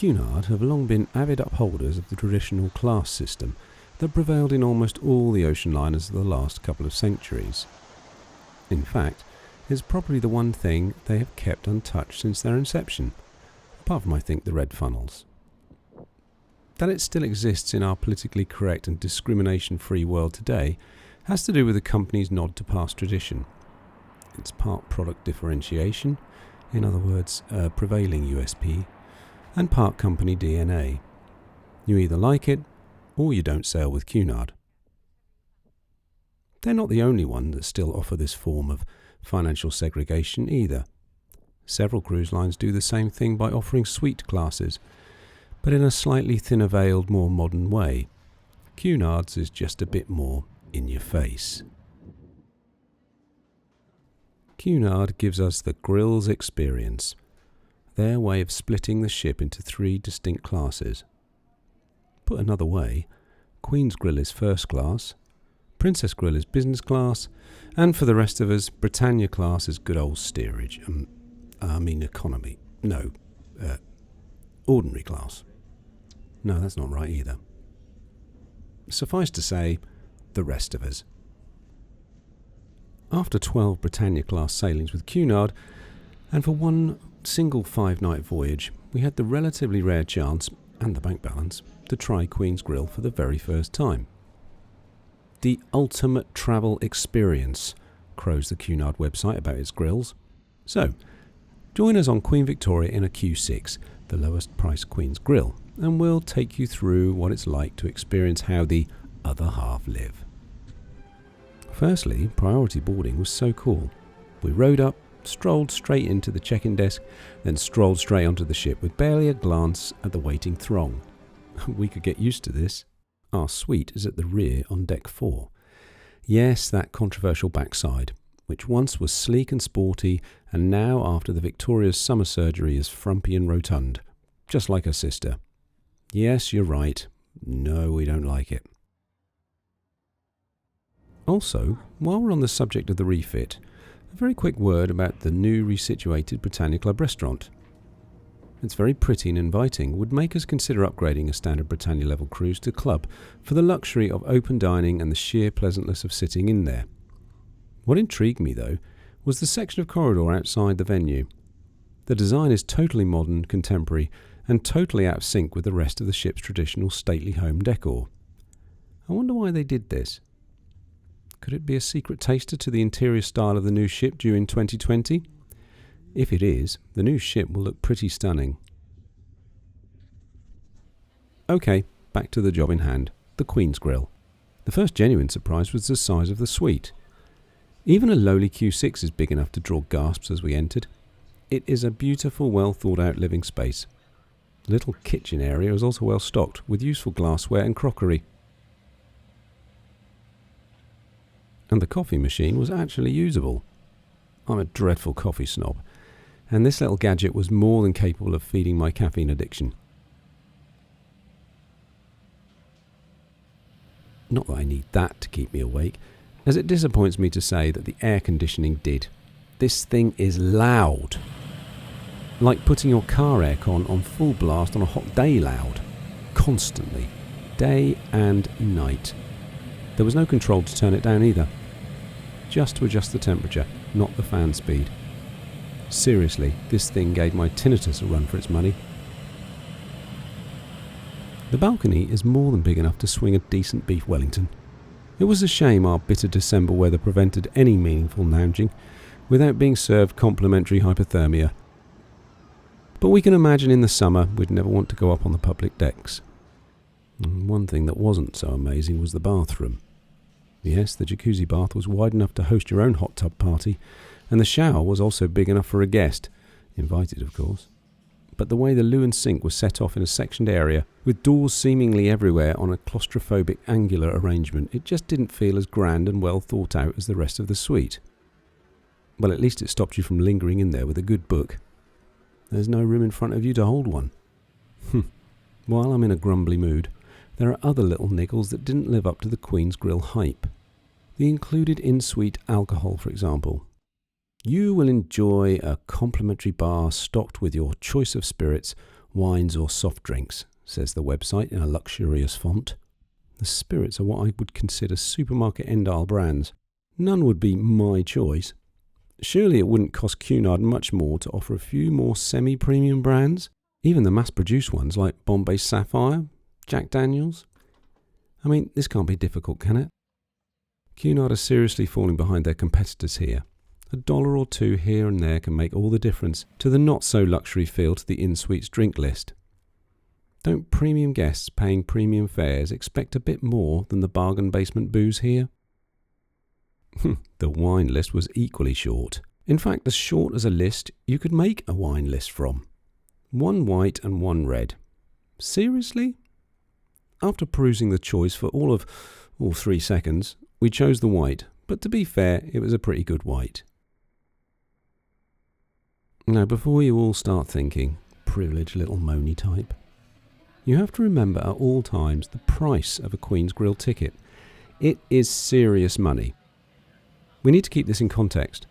Cunard have long been avid upholders of the traditional class system that prevailed in almost all the ocean liners of the last couple of centuries. In fact, it's probably the one thing they have kept untouched since their inception, apart from, I think, the red funnels. That it still exists in our politically correct and discrimination-free world today has to do with the company's nod to past tradition. It's part product differentiation, in other words, a prevailing USP, and part company DNA. You either like it, or you don't sail with Cunard. They're not the only one that still offer this form of financial segregation either. Several cruise lines do the same thing by offering suite classes, but in a slightly thinner-veiled, more modern way. Cunard's is just a bit more in your face. Cunard gives us the Grill's experience, their way of splitting the ship into 3 distinct classes. Put another way, Queens Grill is first class, Princess Grill is business class, and for the rest of us, Britannia class is good old steerage. Economy. No, ordinary class. No, that's not right either. Suffice to say, the rest of us. After 12 Britannia class sailings with Cunard, and for one single 5-night voyage, we had the relatively rare chance, and the bank balance, to try Queens Grill for the very first time. The ultimate travel experience, crows the Cunard website about its grills. So, join us on Queen Victoria in a Q6, the lowest price Queens Grill, and we'll take you through what it's like to experience how the other half live. Firstly, priority boarding was so cool. We rowed up, strolled straight into the check-in desk, then strolled straight onto the ship with barely a glance at the waiting throng. We could get used to this. Our suite is at the rear on deck 4. Yes, that controversial backside, which once was sleek and sporty, and now, after the Victoria's summer surgery, is frumpy and rotund, just like her sister. Yes, you're right. No, we don't like it. Also, while we're on the subject of the refit, a very quick word about the new resituated Britannia Club restaurant. It's very pretty and inviting, would make us consider upgrading a standard Britannia level cruise to club for the luxury of open dining and the sheer pleasantness of sitting in there. What intrigued me, though, was the section of corridor outside the venue. The design is totally modern, contemporary, and totally out of sync with the rest of the ship's traditional stately home decor. I wonder why they did this. Could it be a secret taster to the interior style of the new ship due in 2020? If it is, the new ship will look pretty stunning. Okay, back to the job in hand, the Queen's Grill. The first genuine surprise was the size of the suite. Even a lowly Q6 is big enough to draw gasps as we entered. It is a beautiful, well thought out living space. The little kitchen area is also well stocked with useful glassware and crockery. And the coffee machine was actually usable. I'm a dreadful coffee snob, and this little gadget was more than capable of feeding my caffeine addiction. Not that I need that to keep me awake, as it disappoints me to say that the air conditioning did. This thing is loud. Like putting your car aircon on full blast on a hot day loud. Constantly. Day and night. There was no control to turn it down either. Just to adjust the temperature, not the fan speed. Seriously, this thing gave my tinnitus a run for its money. The balcony is more than big enough to swing a decent beef Wellington. It was a shame our bitter December weather prevented any meaningful lounging without being served complimentary hypothermia. But we can imagine in the summer we'd never want to go up on the public decks. And one thing that wasn't so amazing was the bathroom. Yes, the jacuzzi bath was wide enough to host your own hot tub party, and the shower was also big enough for a guest, invited of course. But the way the loo and sink was set off in a sectioned area, with doors seemingly everywhere on a claustrophobic angular arrangement, it just didn't feel as grand and well thought out as the rest of the suite. Well, at least it stopped you from lingering in there with a good book. There's no room in front of you to hold one. While I'm in a grumbly mood, there are other little niggles that didn't live up to the Queen's Grill hype. The included in-suite alcohol, for example. You will enjoy a complimentary bar stocked with your choice of spirits, wines or soft drinks, says the website in a luxurious font. The spirits are what I would consider supermarket end-aisle brands. None would be my choice. Surely it wouldn't cost Cunard much more to offer a few more semi-premium brands, even the mass-produced ones like Bombay Sapphire, Jack Daniels. I mean, this can't be difficult, can it? Cunard are seriously falling behind their competitors here. $1 or $2 here and there can make all the difference to the not-so-luxury feel to the in-suites drink list. Don't premium guests paying premium fares expect a bit more than the bargain basement booze here? The wine list was equally short. In fact, as short as a list you could make a wine list from. 1 white and 1 red. Seriously? After perusing the choice for all 3 seconds, we chose the white, but to be fair, it was a pretty good white. Now, before you all start thinking, privileged little moany type, you have to remember at all times the price of a Queens Grill ticket. It is serious money. We need to keep this in context.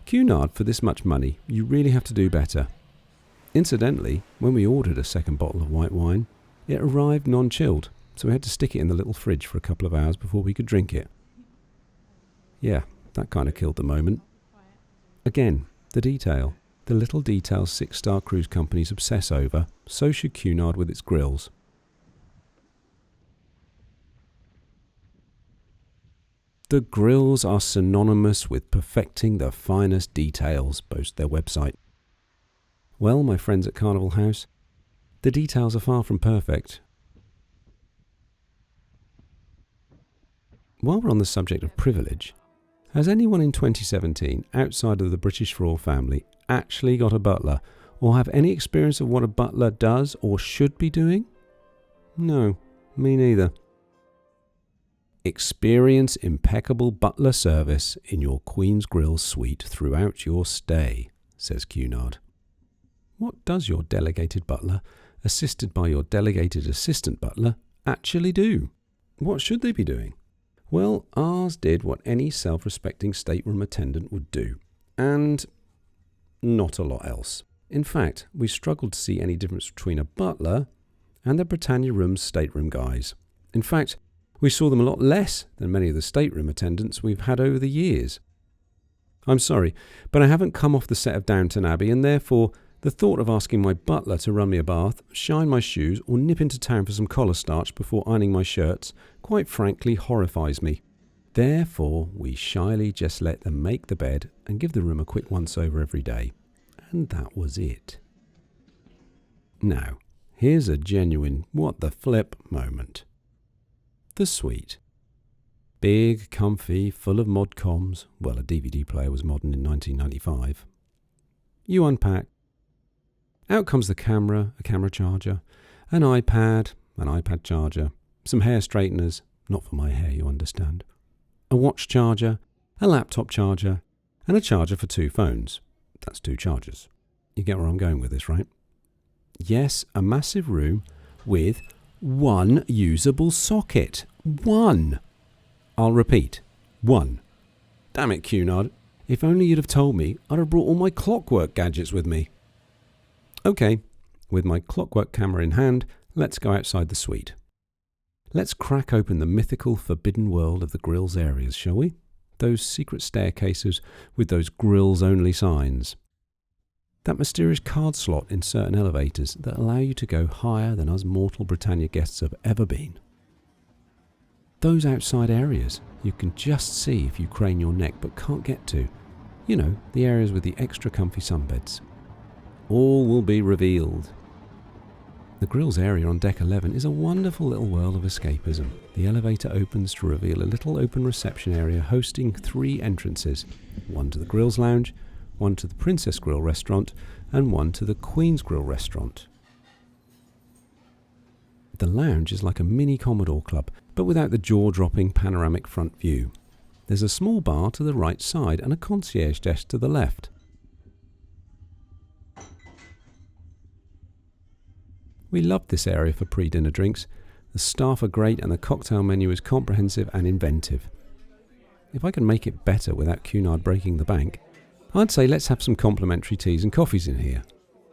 Cunard, for this much money, you really have to do better. Incidentally, when we ordered a second bottle of white wine, it arrived non-chilled, so we had to stick it in the little fridge for a couple of hours before we could drink it. Yeah, that kind of killed the moment. Again, the detail. The little details 6-star cruise companies obsess over, so should Cunard with its grills. The grills are synonymous with perfecting the finest details, boast their website. Well, my friends at Carnival House, the details are far from perfect. While we're on the subject of privilege, has anyone in 2017, outside of the British royal family, actually got a butler, or have any experience of what a butler does or should be doing? No, me neither. Experience impeccable butler service in your Queen's Grill suite throughout your stay, says Cunard. What does your delegated butler, assisted by your delegated assistant butler, actually do? What should they be doing? Well, ours did what any self-respecting stateroom attendant would do, and not a lot else. In fact, we struggled to see any difference between a butler and the Britannia room's stateroom guys. In fact, we saw them a lot less than many of the stateroom attendants we've had over the years. I'm sorry, but I haven't come off the set of Downton Abbey, and therefore the thought of asking my butler to run me a bath, shine my shoes, or nip into town for some collar starch before ironing my shirts, quite frankly horrifies me. Therefore, we shyly just let them make the bed and give the room a quick once-over every day. And that was it. Now, here's a genuine what the flip moment. The suite. Big, comfy, full of mod comms. Well, a DVD player was modern in 1995. You unpack. Out comes the camera, a camera charger, an iPad charger, some hair straighteners, not for my hair, you understand, a watch charger, a laptop charger, and a charger for 2 phones. That's 2 chargers. You get where I'm going with this, right? Yes, a massive room with 1 usable socket. 1. I'll repeat, 1. Damn it, Cunard. If only you'd have told me, I'd have brought all my clockwork gadgets with me. Okay, with my clockwork camera in hand, let's go outside the suite. Let's crack open the mythical forbidden world of the grills areas, shall we? Those secret staircases with those grills-only signs. That mysterious card slot in certain elevators that allow you to go higher than us mortal Britannia guests have ever been. Those outside areas you can just see if you crane your neck but can't get to. You know, the areas with the extra comfy sunbeds. All will be revealed. The grills area on deck 11 is a wonderful little world of escapism. The elevator opens to reveal a little open reception area hosting 3 entrances. 1 to the grills lounge, 1 to the Princess Grill restaurant, and 1 to the Queen's Grill restaurant. The lounge is like a mini Commodore Club, but without the jaw-dropping panoramic front view. There's a small bar to the right side and a concierge desk to the left. We loved this area for pre-dinner drinks. The staff are great and the cocktail menu is comprehensive and inventive. If I can make it better without Cunard breaking the bank, I'd say let's have some complimentary teas and coffees in here.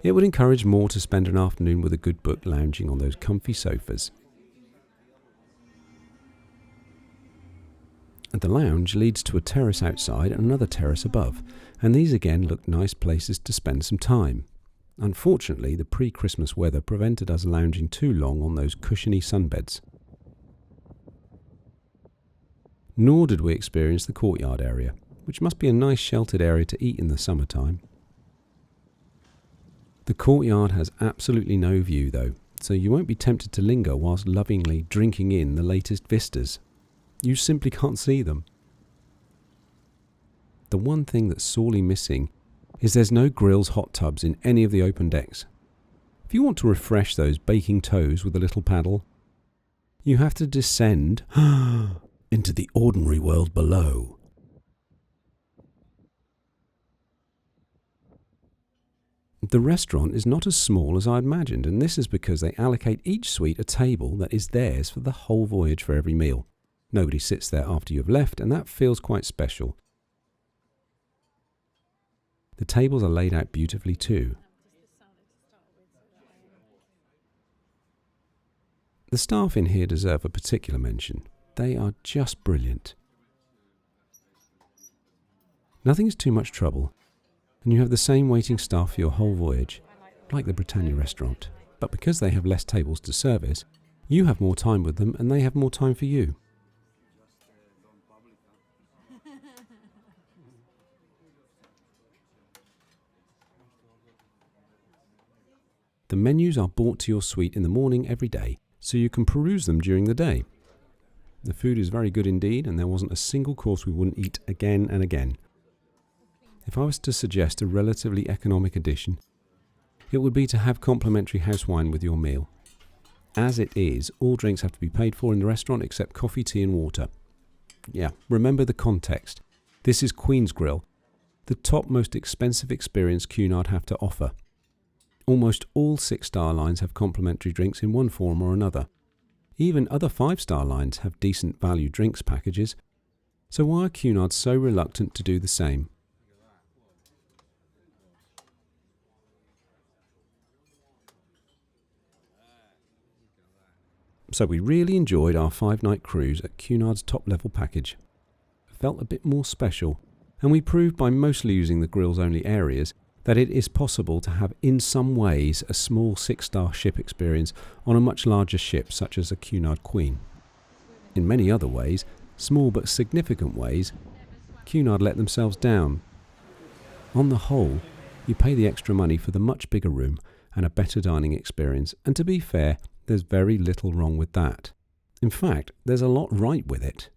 It would encourage more to spend an afternoon with a good book lounging on those comfy sofas. The lounge leads to a terrace outside and another terrace above, and these again look nice places to spend some time. Unfortunately, the pre-Christmas weather prevented us lounging too long on those cushiony sunbeds. Nor did we experience the courtyard area, which must be a nice sheltered area to eat in the summertime. The courtyard has absolutely no view though, so you won't be tempted to linger whilst lovingly drinking in the latest vistas. You simply can't see them. The one thing that's sorely missing is there's no grills hot tubs in any of the open decks. If you want to refresh those baking toes with a little paddle, you have to descend into the ordinary world below. The restaurant is not as small as I imagined, and this is because they allocate each suite a table that is theirs for the whole voyage for every meal. Nobody sits there after you've left, and that feels quite special. The tables are laid out beautifully too. The staff in here deserve a particular mention. They are just brilliant. Nothing is too much trouble, and you have the same waiting staff for your whole voyage, like the Britannia restaurant. But because they have less tables to service, you have more time with them and they have more time for you. The menus are brought to your suite in the morning every day, so you can peruse them during the day. The food is very good indeed, and there wasn't a single course we wouldn't eat again and again. If I was to suggest a relatively economic addition, it would be to have complimentary house wine with your meal. As it is, all drinks have to be paid for in the restaurant except coffee, tea and water. Yeah, remember the context. This is Queens Grill, the top most expensive experience Cunard have to offer. Almost all 6-star lines have complimentary drinks in one form or another. Even other 5-star lines have decent value drinks packages, so why are Cunard so reluctant to do the same? So we really enjoyed our 5-night cruise at Cunard's top-level package. It felt a bit more special, and we proved by mostly using the grills-only areas that it is possible to have in some ways a small 6-star ship experience on a much larger ship such as a Cunard Queen. In many other ways, small but significant ways, Cunard let themselves down. On the whole, you pay the extra money for the much bigger room and a better dining experience, and to be fair, there's very little wrong with that. In fact, there's a lot right with it.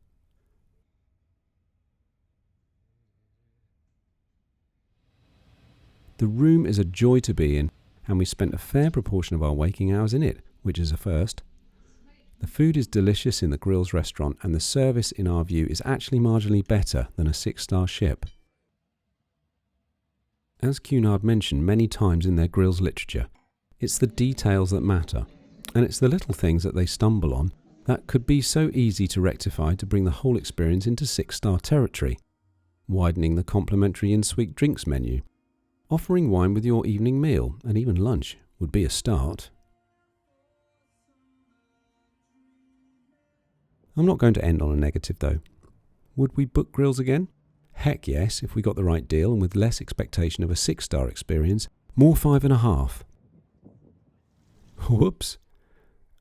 The room is a joy to be in, and we spent a fair proportion of our waking hours in it, which is a first. The food is delicious in the Grills restaurant, and the service, in our view, is actually marginally better than a 6-star ship. As Cunard mentioned many times in their Grills literature, it's the details that matter, and it's the little things that they stumble on that could be so easy to rectify to bring the whole experience into 6-star territory. Widening the complimentary in-suite drinks menu, offering wine with your evening meal, and even lunch would be a start. I'm not going to end on a negative though. Would we book Grills again? Heck yes, if we got the right deal and with less expectation of a 6-star experience. More 5.5. Whoops.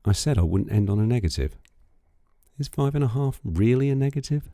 I said I wouldn't end on a negative. Is 5.5 really a negative?